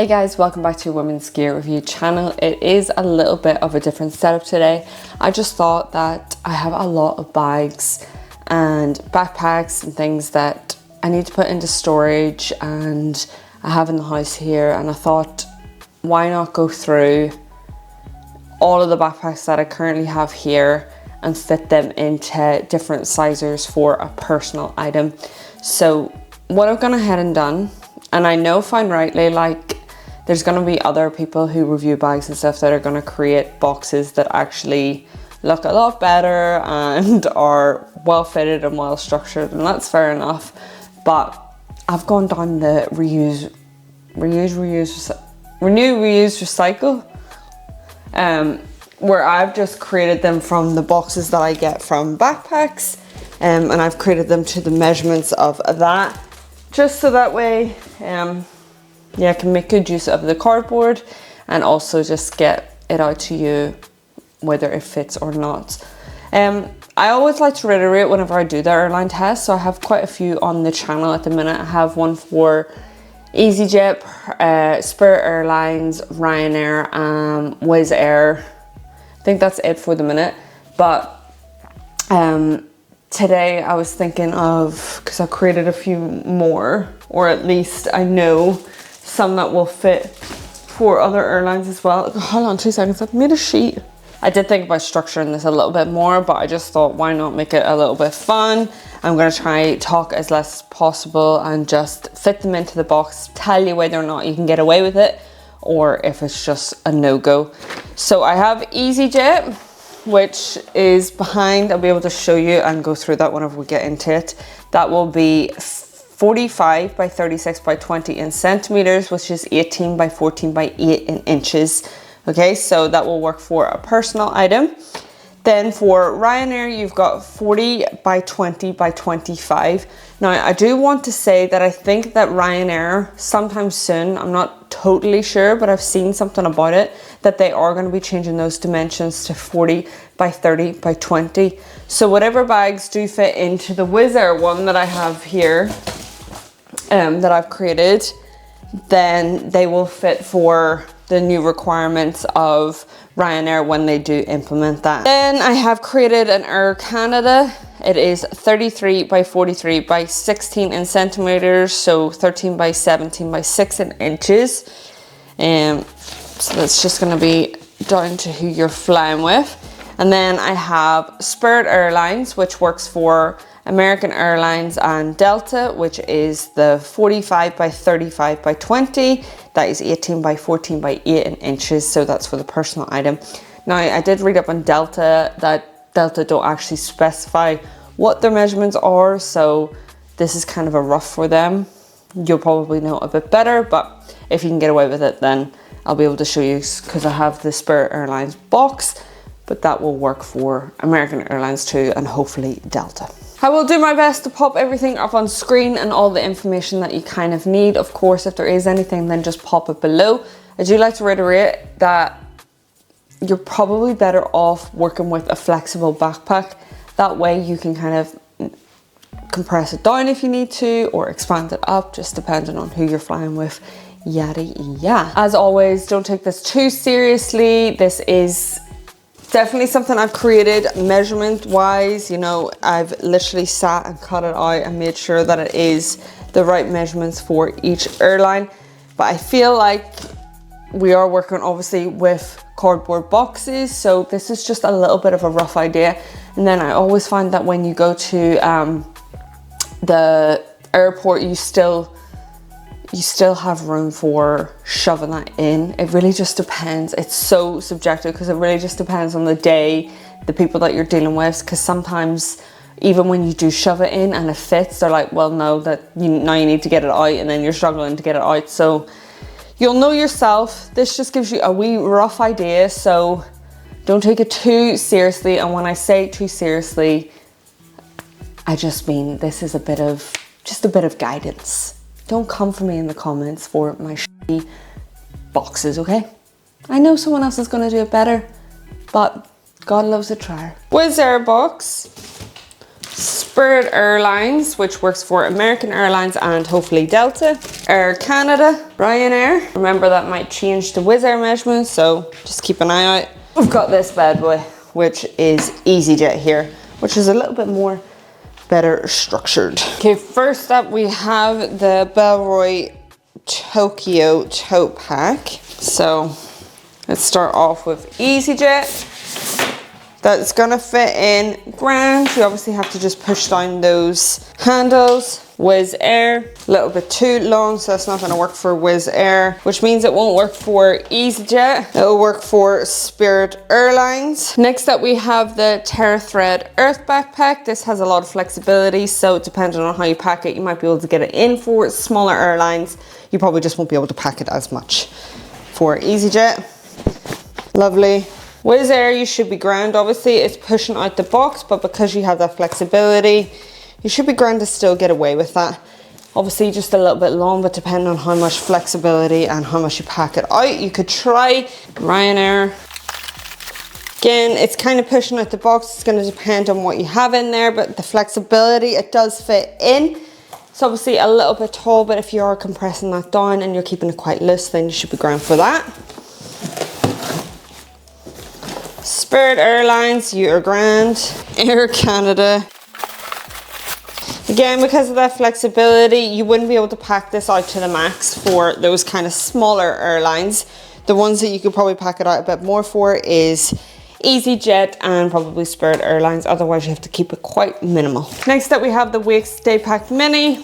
Hey guys, welcome back to Women's Gear Review channel. It is a little bit of a different setup today. I just thought that I have a lot of bags and backpacks and things that I need to put into storage and I have in the house here, and I thought why not go through all of the backpacks that I currently have here and fit them into different sizes for a personal item. So what I've gone ahead and done, and I know if I'm rightly, like, there's going to be other people who review bags and stuff that are going to create boxes that actually look a lot better and are well fitted and well structured, and that's fair enough. But I've gone down the renew, reuse, recycle, where I've just created them from the boxes that I get from backpacks, and I've created them to the measurements of that, just so that way yeah, I can make good use of the cardboard and also just get it out to you whether it fits or not. I always like to reiterate whenever I do the airline test, so I have quite a few on the channel at the minute. I have one for EasyJet, Spirit Airlines, Ryanair, Wizz Air. I think that's it for the minute. But today I was thinking of, because I created a few more, or at least I know some that will fit for other airlines as well. Hold on 2 seconds, I've made a sheet. I did think about structuring this a little bit more, but I just thought why not make it a little bit fun. I'm gonna try talk as less as possible and just fit them into the box, tell you whether or not you can get away with it or if it's just a no-go. So I have EasyJet, which is behind. I'll be able to show you and go through that whenever we get into it. That will be 45 by 36 by 20 in centimeters, which is 18 by 14 by 8 in inches. Okay, so that will work for a personal item. Then for Ryanair, you've got 40 by 20 by 25. Now, I do want to say that I think that Ryanair, sometime soon, I'm not totally sure, but I've seen something about it, that they are going to be changing those dimensions to 40 by 30 by 20. So whatever bags do fit into the Wizz Air one that I have here, that I've created, then they will fit for the new requirements of Ryanair when they do implement that. Then I have created an Air Canada. It is 33 by 43 by 16 in centimeters, so 13 by 17 by 6 in inches. So that's just going to be down to who you're flying with. And then I have Spirit Airlines, which works for American Airlines and Delta, which is the 45 by 35 by 20. That is 18 by 14 by 8 in inches, so that's for the personal item. Now, I did read up on Delta that Delta don't actually specify what their measurements are, so this is kind of a rough for them. You'll probably know a bit better, but if you can get away with it, then I'll be able to show you, because I have the Spirit Airlines box, but that will work for American Airlines too, and hopefully Delta. I will do my best to pop everything up on screen and all the information that you kind of need. Of course, if there is anything, then just pop it below. I do like to reiterate that you're probably better off working with a flexible backpack. That way you can kind of compress it down if you need to, or expand it up, just depending on who you're flying with, yada yada. As always, don't take this too seriously. This is definitely something I've created measurement wise. You know, I've literally sat and cut it out and made sure that it is the right measurements for each airline. But I feel like we are working obviously with cardboard boxes, so this is just a little bit of a rough idea. And then I always find that when you go to the airport, you still have room for shoving that in. It really just depends. It's so subjective, because it really just depends on the day, the people that you're dealing with, because sometimes even when you do shove it in and it fits, they're like, well, no, now you need to get it out, and then you're struggling to get it out. So you'll know yourself. This just gives you a wee rough idea, so don't take it too seriously. And when I say too seriously, I just mean this is just a bit of guidance. Don't come for me in the comments for my shitty boxes, okay? I know someone else is going to do it better, but God loves a trier. Wizz Air box, Spirit Airlines, which works for American Airlines and hopefully Delta. Air Canada, Ryanair. Remember that might change the Wizz Air measurements, so just keep an eye out. We've got this bad boy, which is EasyJet here, which is a little bit more better structured. Okay, first up we have the Bellroy Tokyo Totepack. So let's start off with EasyJet. That's gonna fit in grand. You obviously have to just push down those handles. Wizz Air, a little bit too long, so that's not gonna work for Wizz Air, which means it won't work for EasyJet. It'll work for Spirit Airlines. Next up we have the Terra Thread Earth Backpack. This has a lot of flexibility, so depending on how you pack it, you might be able to get it in for smaller airlines. You probably just won't be able to pack it as much. For EasyJet, lovely. Wizz Air, you should be grand. Obviously, it's pushing out the box, but because you have that flexibility, you should be grand to still get away with that. Obviously, just a little bit long, but depending on how much flexibility and how much you pack it out, you could try Ryanair. Again, it's kind of pushing out the box. It's going to depend on what you have in there, but the flexibility, it does fit in. It's obviously a little bit tall, but if you are compressing that down and you're keeping it quite loose, then you should be grand for that. Spirit Airlines, you're grand. Air Canada. Again, because of that flexibility, you wouldn't be able to pack this out to the max for those kind of smaller airlines. The ones that you could probably pack it out a bit more for is EasyJet and probably Spirit Airlines. Otherwise, you have to keep it quite minimal. Next up, we have the Wayks Day Pack Mini.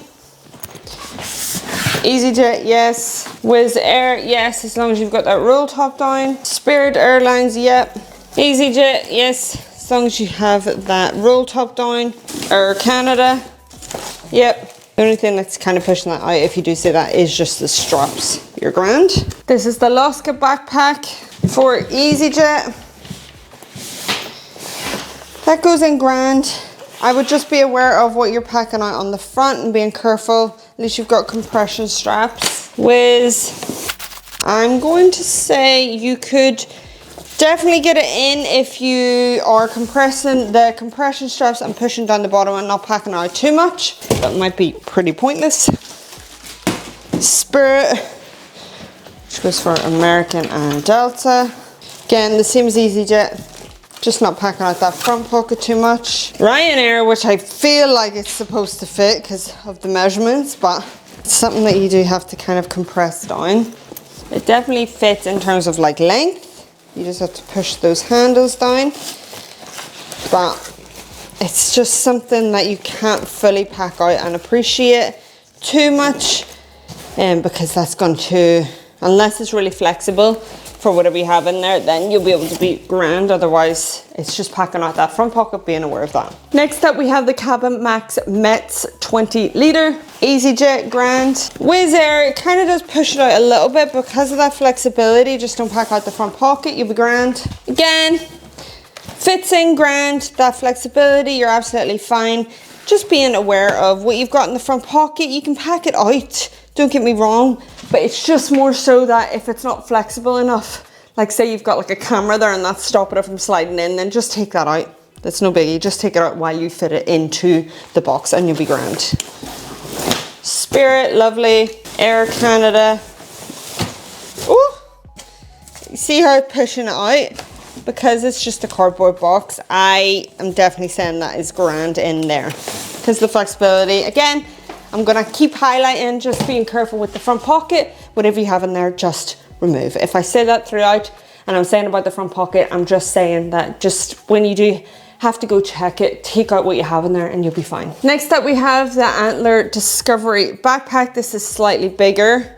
EasyJet, yes. Wizz Air, yes, as long as you've got that roll top down. Spirit Airlines, yep. EasyJet, yes, as long as you have that roll top down. Air Canada, yep. The only thing that's kind of pushing that out, if you do see that, is just the straps. You're grand. This is the Lossga backpack for EasyJet. That goes in grand. I would just be aware of what you're packing out on the front and being careful. At least you've got compression straps. I'm going to say you could definitely get it in if you are compressing the compression straps and pushing down the bottom and not packing out too much. That might be pretty pointless. Spirit, which goes for American and Delta. Again, the same as EasyJet, just not packing out that front pocket too much. Ryanair, which I feel like it's supposed to fit because of the measurements, but it's something that you do have to kind of compress down. It definitely fits in terms of like length. You just have to push those handles down, but it's just something that you can't fully pack out and appreciate too much, because that's going to, unless it's really flexible for whatever you have in there, then you'll be able to be grand. Otherwise, it's just packing out that front pocket, being aware of that. Next up, we have the cabin Max Metz 20 litre. EasyJet, grand. Wizz Air, it kind of does push it out a little bit because of that flexibility. Just don't pack out the front pocket, you'll be grand. Again, fits in grand. That flexibility, you're absolutely fine. Just being aware of what you've got in the front pocket. You can pack it out, don't get me wrong, but it's just more so that if it's not flexible enough, like say you've got like a camera there and that's stopping it from sliding in, then just take that out. That's no biggie. Just take it out while you fit it into the box and you'll be grand. Spirit, lovely. Air Canada. Ooh, you see how it's pushing it out? Because it's just a cardboard box, I am definitely saying that is grand in there. Because the flexibility, again, I'm gonna keep highlighting, just being careful with the front pocket. Whatever you have in there, just remove. If I say that throughout and I'm saying about the front pocket, I'm just saying that just when you do have to go check it, take out what you have in there and you'll be fine. Next up, we have the Antler Discovery backpack. This is slightly bigger.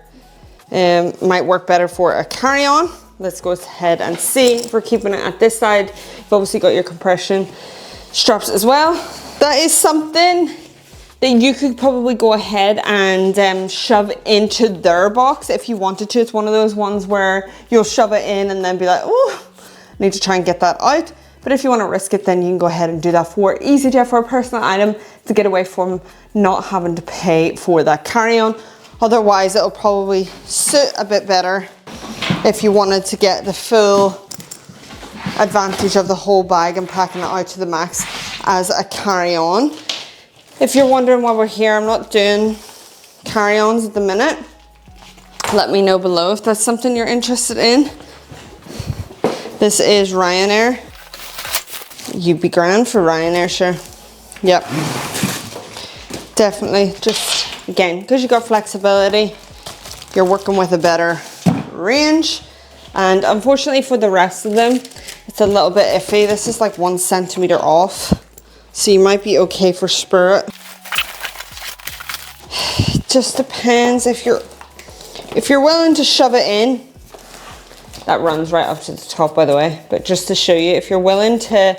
Might work better for a carry-on. Let's go ahead and see if we're keeping it at this side. You've obviously got your compression straps as well. That is something that you could probably go ahead and shove into their box if you wanted to. It's one of those ones where you'll shove it in and then be like, oh, I need to try and get that out. But if you want to risk it, then you can go ahead and do that for EasyJet for a personal item to get away from not having to pay for that carry-on. Otherwise, it'll probably suit a bit better if you wanted to get the full advantage of the whole bag and packing it out to the max as a carry-on. If you're wondering why we're here, I'm not doing carry-ons at the minute. Let me know below if that's something you're interested in. This is Ryanair. You'd be grand for Ryanair, sure. Yep. Definitely. Just, again, because you got flexibility, you're working with a better range. And unfortunately for the rest of them, it's a little bit iffy. This is like 1 centimeter off. So you might be okay for Spirit. Just depends if you're willing to shove it in. That runs right up to the top, by the way, but just to show you, if you're willing to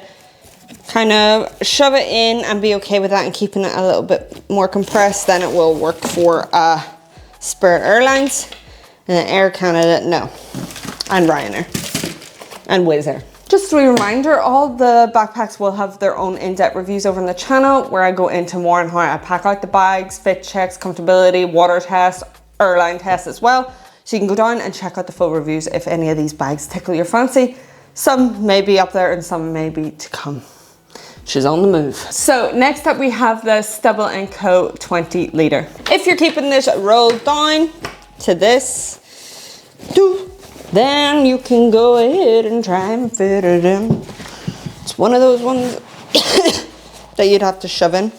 kind of shove it in and be okay with that and keeping it a little bit more compressed, then it will work for Spirit Airlines. And then Air Canada, no. And Ryanair. And Wizz Air. Just a reminder, all the backpacks will have their own in-depth reviews over on the channel, where I go into more on how I pack out the bags, fit checks, comfortability, water test, airline test as well. So you can go down and check out the full reviews if any of these bags tickle your fancy. Some may be up there and some may be to come. She's on the move. So next up we have the Stubble Co 20 litre. If you're keeping this rolled down to this, then you can go ahead and try and fit it in. It's one of those ones that you'd have to shove in.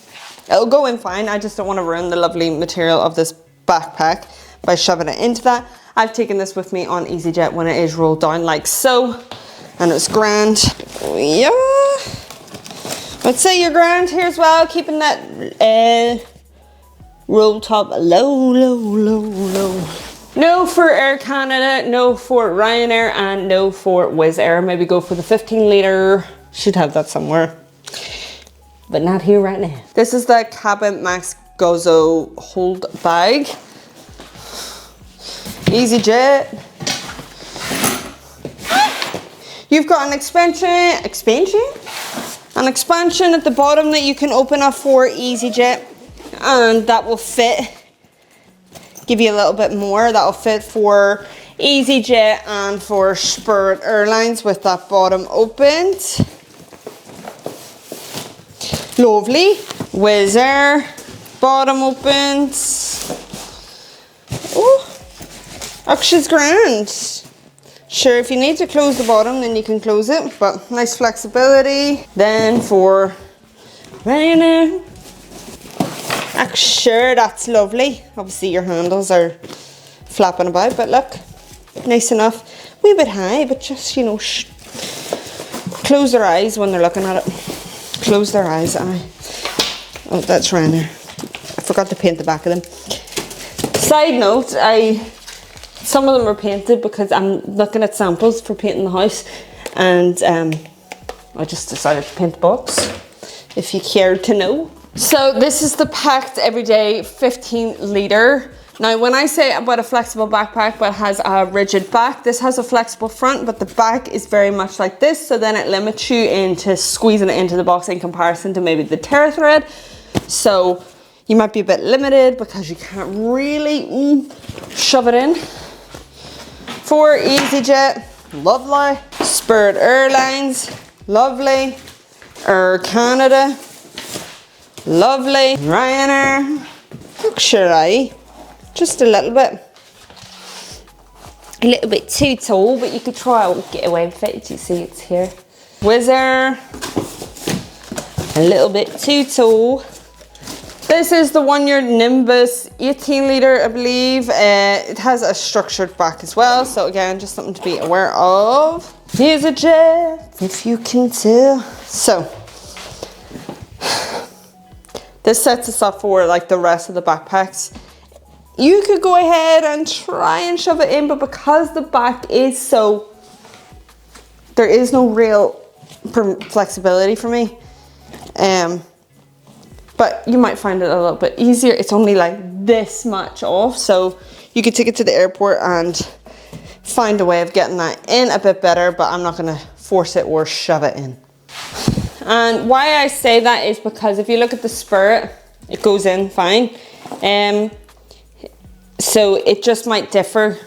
It'll go in fine. I just don't want to ruin the lovely material of this backpack by shoving it into that. I've taken this with me on EasyJet when it is rolled down like so, and it's grand. Yeah, I'd say you're grand here as well, keeping that roll top low. No for Air Canada, no for Ryanair, and no for Wizz Air. Maybe go for the 15 litre. Should have that somewhere, but not here right now. This is the Cabin Max Gozo hold bag. EasyJet. You've got an expansion at the bottom that you can open up for EasyJet, and that will fit. Give you a little bit more. That'll fit for EasyJet and for Spirit Airlines with that bottom opened. Lovely. Wizz Air, bottom opened. Oh, actually it's grand. Sure, if you need to close the bottom, then you can close it, but nice flexibility. Then for Ryanair. Sure, that's lovely. Obviously your handles are flapping about, but look, nice enough. A wee bit high, but just, you know, close their eyes when they're looking at it. Close their eyes, oh, that's Ryanair. I forgot to paint the back of them. Side note, some of them are painted because I'm looking at samples for painting the house, and I just decided to paint the box, if you care to know. So this is the Pakt Everyday 15 litre. Now when I say about a flexible backpack but has a rigid back, this has a flexible front, but the back is very much like this, so then it limits you into squeezing it into the box in comparison to maybe the Terra Thread. So you might be a bit limited because you can't really shove it in. For EasyJet, lovely. Spirit Airlines, lovely. Air Canada, lovely. Ryanair, look, sure, just a little bit too tall, but you could try and get away with it. You see it's here. Wizz Air, a little bit too tall. This is the Wandrd Nimbus 18 litre, I believe. It has a structured back as well, so again, just something to be aware of. Here's a jet, if you can tell. So this sets us up for like the rest of the backpacks. You could go ahead and try and shove it in, but because the back is so, there is no real flexibility for me. But you might find it a little bit easier. It's only like this much off, so you could take it to the airport and find a way of getting that in a bit better, but I'm not gonna force it or shove it in. And why I say that is because if you look at the Spirit, it goes in fine. So it just might differ.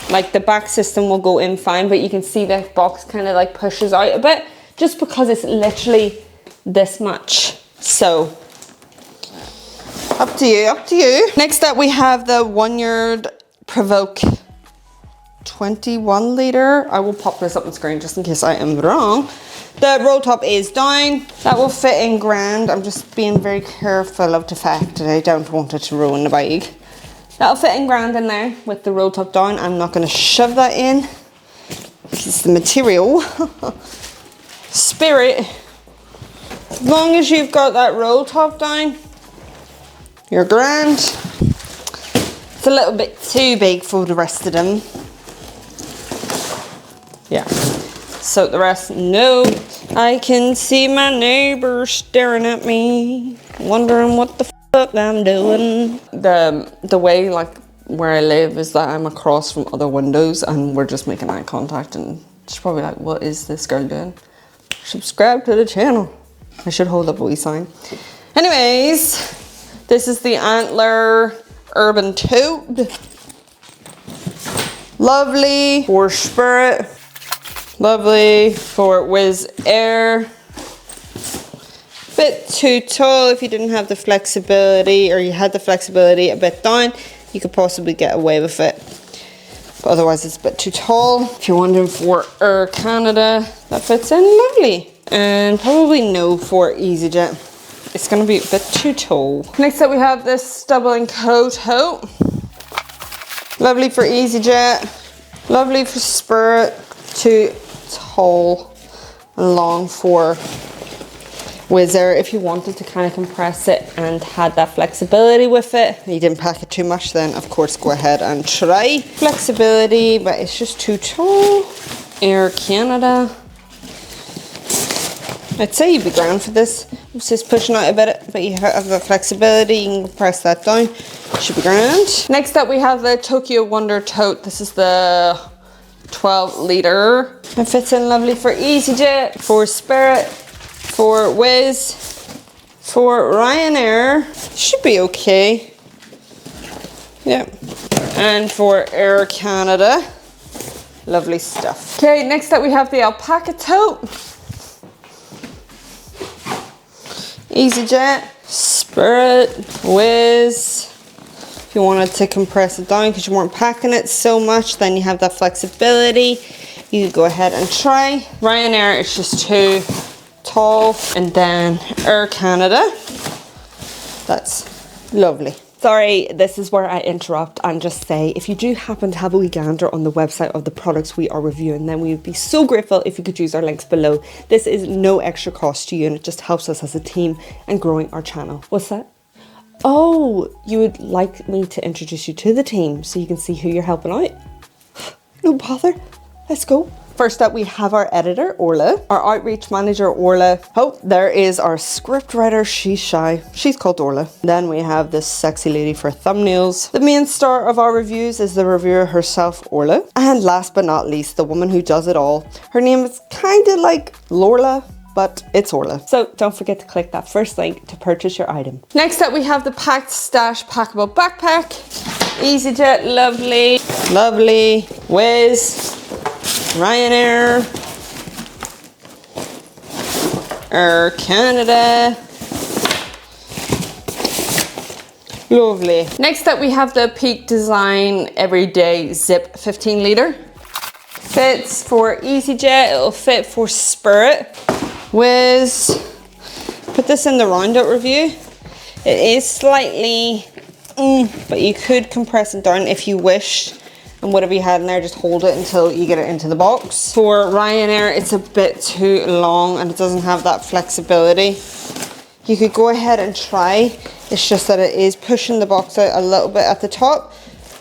Like the back system will go in fine, but you can see the box kind of like pushes out a bit just because it's literally this much. So Up to you, up to you. Next up we have the Wandrd Prvke 21 litre. I will pop this up on screen just in case I am wrong. The roll top is down. That will fit in grand. I'm just being very careful of the fact that I don't want it to ruin the bag. That'll fit in grand in there with the roll top down. I'm not going to shove that in because the material. Spirit. As long as you've got that roll top down, you're grand. It's a little bit too big for the rest of them. Yeah. So the rest, no. I can see my neighbor staring at me, wondering what the fuck I'm doing. The way like where I live is that I'm across from other windows and we're just making eye contact and she's probably like, what is this girl doing? Subscribe to the channel. I should hold up a wee sign. Anyways, this is the Antler Tote. Lovely for Spirit. Lovely for Wizz Air. Bit too tall if you didn't have the flexibility, or you had the flexibility a bit down, you could possibly get away with it. But otherwise it's a bit too tall. If you're wondering for Air Canada, that fits in lovely. And probably no for EasyJet. It's gonna be a bit too tall. Next up we have this Stubble Co tote. Lovely for EasyJet. Lovely for Spirit. Too tall and long for Wizz Air. If you wanted to kind of compress it and had that flexibility with it, you didn't pack it too much, then of course go ahead and try flexibility, but it's just too tall. Air Canada. I'd say you'd be grand for this. It's just pushing out a bit, but you have the flexibility, you can compress that down. Should be grand. Next up we have the Tokyo Wandrd Tote. This is the 12 litre. It fits in lovely for EasyJet, for Spirit, for Wizz, for Ryanair. Should be okay. Yeah. And for Air Canada. Lovely stuff. Okay, next up we have the Alpaka tote. EasyJet, Spirit, Wizz. If you wanted to compress it down because you weren't packing it so much, then you have that flexibility. You could go ahead and try. Ryanair, it's just too tall. And then Air Canada. That's lovely. Sorry, this is where I interrupt and just say, if you do happen to have a wee gander on the website of the products we are reviewing, then we would be so grateful if you could use our links below. This is no extra cost to you and it just helps us as a team and growing our channel. What's that? Oh, you would like me to introduce you to the team so you can see who you're helping out? No bother. Let's go. First up, we have our editor, Orla, our outreach manager, Orla. Oh, there is our script writer. She's shy. She's called Orla. Then we have this sexy lady for thumbnails. The main star of our reviews is the reviewer herself, Orla. And last but not least, the woman who does it all. Her name is kind of like Lorla, but it's Orla. So don't forget to click that first link to purchase your item. Next up, we have the Packed Stash Packable Backpack. EasyJet, lovely. Lovely. Wizz. Ryanair, Air Canada, lovely. Next up we have the Pakt Everyday Zip 15 litre. Fits for EasyJet, it'll fit for Spirit. Wizz, put this in the roundup review. It is slightly, but you could compress it down if you wish. And whatever you had in there, just hold it until you get it into the box. For Ryanair, it's a bit too long and it doesn't have that flexibility. You could go ahead and try. It's just that it is pushing the box out a little bit at the top.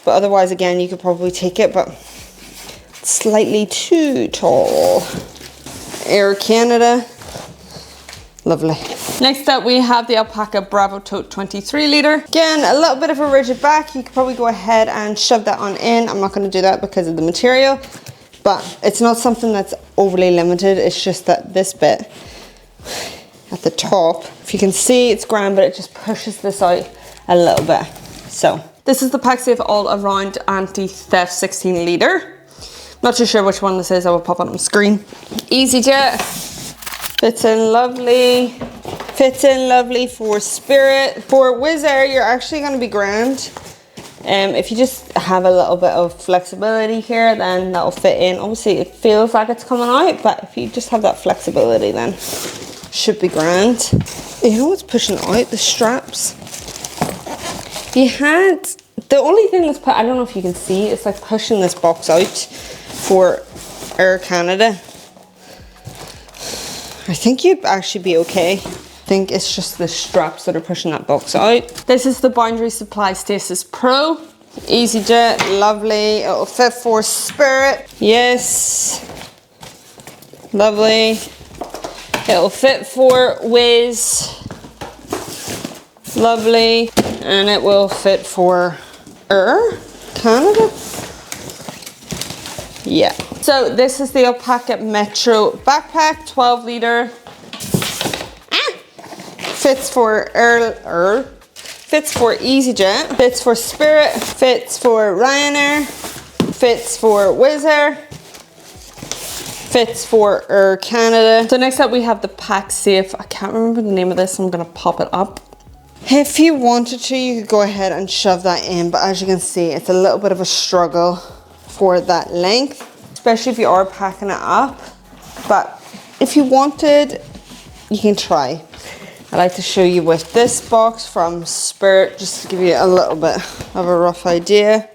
But otherwise, again, you could probably take it, but it's slightly too tall. Air Canada. Lovely. Next up we have the Alpaka Bravo Tote 23 litre. Again, a little bit of a rigid back. You could probably go ahead and shove that on in. I'm not going to do that because of the material, but it's not something that's overly limited. It's just that this bit at the top, if you can see, it's grand, but it just pushes this out a little bit. So this is the Pacsafe All Around Anti-Theft 16 litre. Not too sure which one this is. I will pop it on the screen. EasyJet. Fits in lovely. Fits in lovely for Spirit. For Wizz Air, you're actually going to be grand. If you just have a little bit of flexibility here, then that'll fit in. Obviously, it feels like it's coming out, but if you just have that flexibility, then should be grand. You know what's pushing out? The straps. You had, the only thing that's put, I don't know if you can see, it's like pushing this box out for Air Canada. I think you'd actually be okay. I think it's just the straps that are pushing that box out. This is the Boundary Supply Stasis Pro. EasyJet, lovely. It'll fit for Spirit. Yes. Lovely. It'll fit for Wizz. Lovely. And it will fit for Air Canada. Yeah. So this is the Alpaka Metro backpack, 12 litre. Fits for fits for EasyJet, fits for Spirit, fits for Ryanair, fits for Wizz Air, fits for Air Canada. So next up we have the Pacsafe. I can't remember the name of this, so I'm gonna pop it up. If you wanted to, you could go ahead and shove that in, but as you can see, it's a little bit of a struggle for that length, especially if you are packing it up. But if you wanted, you can try. I like to show you with this box from Spirit, just to give you a little bit of a rough idea.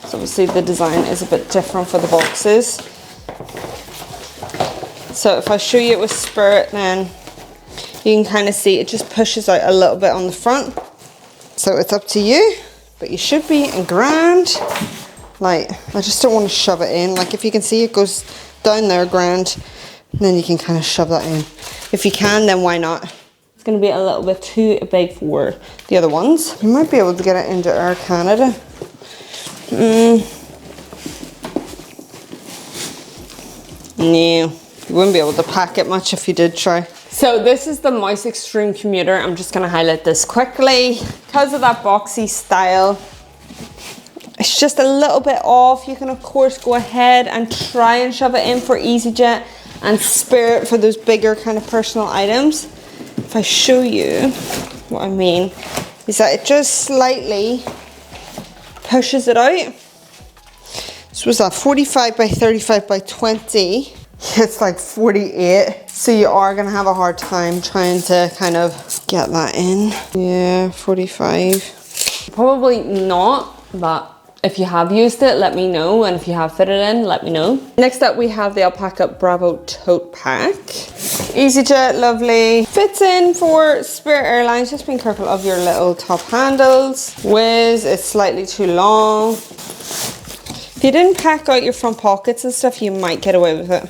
So obviously the design is a bit different for the boxes. So if I show you it with Spirit, then you can kind of see it just pushes out a little bit on the front. So it's up to you, but you should be in grand. Like, I just don't want to shove it in. Like if you can see it goes down there grand, and then you can kind of shove that in. If you can, then why not? Going to be a little bit too big for the other ones. You might be able to get it into Air Canada. No, you wouldn't be able to pack it much if you did try. So this is the Mous Extreme Commuter. I'm just going to highlight this quickly. Because of that boxy style, it's just a little bit off. You can of course go ahead and try and shove it in for EasyJet and Spirit for those bigger kind of personal items. If I show you what I mean, is that it just slightly pushes it out. This was a 45 by 35 by 20. It's like 48. So you are gonna have a hard time trying to kind of get that in. Yeah, 45. Probably not, but if you have used it, let me know. And if you have fitted in, let me know. Next up, we have the Alpaka Bravo Tote Pack. EasyJet, lovely. Fits in for Spirit Airlines. Just being careful of your little top handles. Wizz, it's slightly too long. If you didn't pack out your front pockets and stuff, you might get away with it.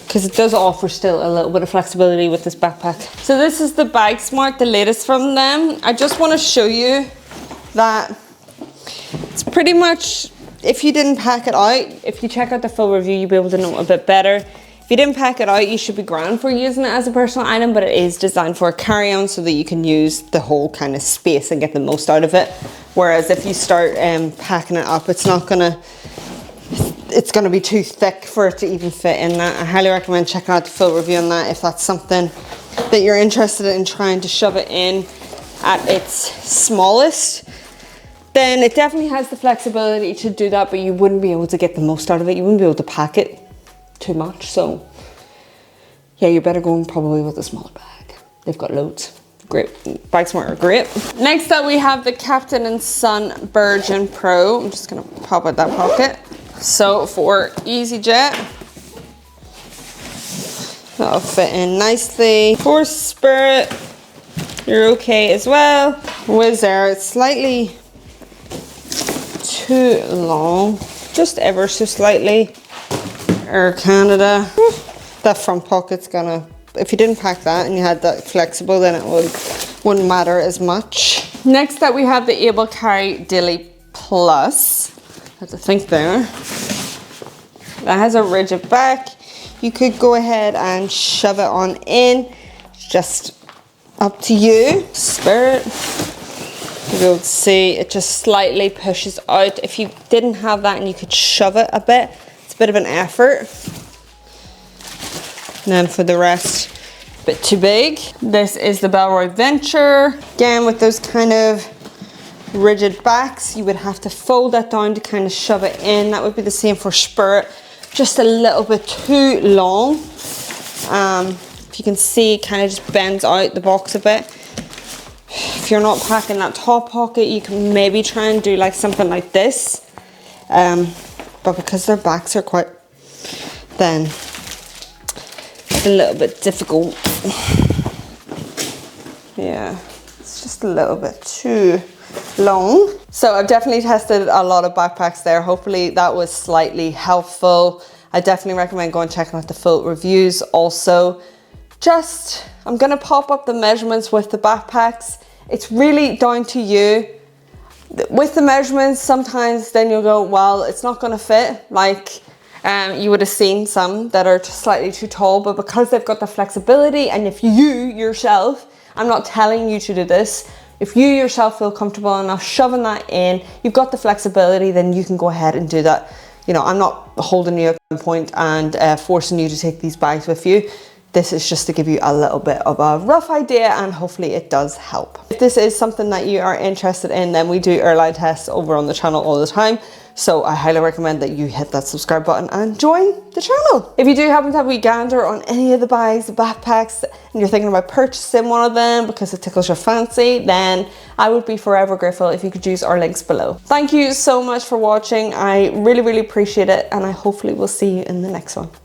Because it does offer still a little bit of flexibility with this backpack. So this is the Bagsmart, the latest from them. I just want to show you that it's pretty much, if you didn't pack it out, if you check out the full review, you'll be able to know a bit better. If you didn't pack it out, you should be grand for using it as a personal item, but it is designed for a carry-on so that you can use the whole kind of space and get the most out of it. Whereas if you start packing it up, it's gonna be too thick for it to even fit in that. I highly recommend checking out the full review on that if that's something that you're interested in trying to shove it in at its smallest. Then it definitely has the flexibility to do that, but you wouldn't be able to get the most out of it. You wouldn't be able to pack it too much. So yeah, you're better going probably with a smaller bag. They've got loads. Great. Bagsmart are great. Next up, we have the Kapten Son Bergen Pro. I'm just gonna pop out that pocket. So for EasyJet, that'll fit in nicely. For Spirit, you're okay as well. Wizz Air, it's slightly too long, just ever so slightly. Air Canada, that front pocket's gonna, if you didn't pack that and you had that flexible, then it wouldn't matter as much. Next up, we have the Able Carry Daily Plus. I have to think there. That has a rigid back. You could go ahead and shove it on in. It's just up to you. Spirit. You'll be able to see it just slightly pushes out. If you didn't have that and you could shove it a bit, it's a bit of an effort. And then for the rest, bit too big. This is the Bellroy Venture. Again, with those kind of rigid backs, you would have to fold that down to kind of shove it in. That would be the same for Spirit, just a little bit too long. If you can see, it kind of just bends out the box a bit. If you're not packing that top pocket, you can maybe try and do like something like this. But because their backs are quite thin, it's a little bit difficult. Yeah, it's just a little bit too long. So I've definitely tested a lot of backpacks there. Hopefully that was slightly helpful. I definitely recommend going and checking out the full reviews. Also, I'm gonna pop up the measurements with the backpacks. It's really down to you. With the measurements, sometimes then you'll go, well, it's not gonna fit. Like you would have seen some that are just slightly too tall, but because they've got the flexibility, and if you yourself, I'm not telling you to do this, if you yourself feel comfortable enough shoving that in, you've got the flexibility, then you can go ahead and do that. You know, I'm not holding you at one point and forcing you to take these bags with you. This is just to give you a little bit of a rough idea, and hopefully it does help. If this is something that you are interested in, then we do airline tests over on the channel all the time. So I highly recommend that you hit that subscribe button and join the channel. If you do happen to have a wee gander on any of the bags, the backpacks, and you're thinking about purchasing one of them because it tickles your fancy, then I would be forever grateful if you could use our links below. Thank you so much for watching. I really, really appreciate it, and I hopefully will see you in the next one.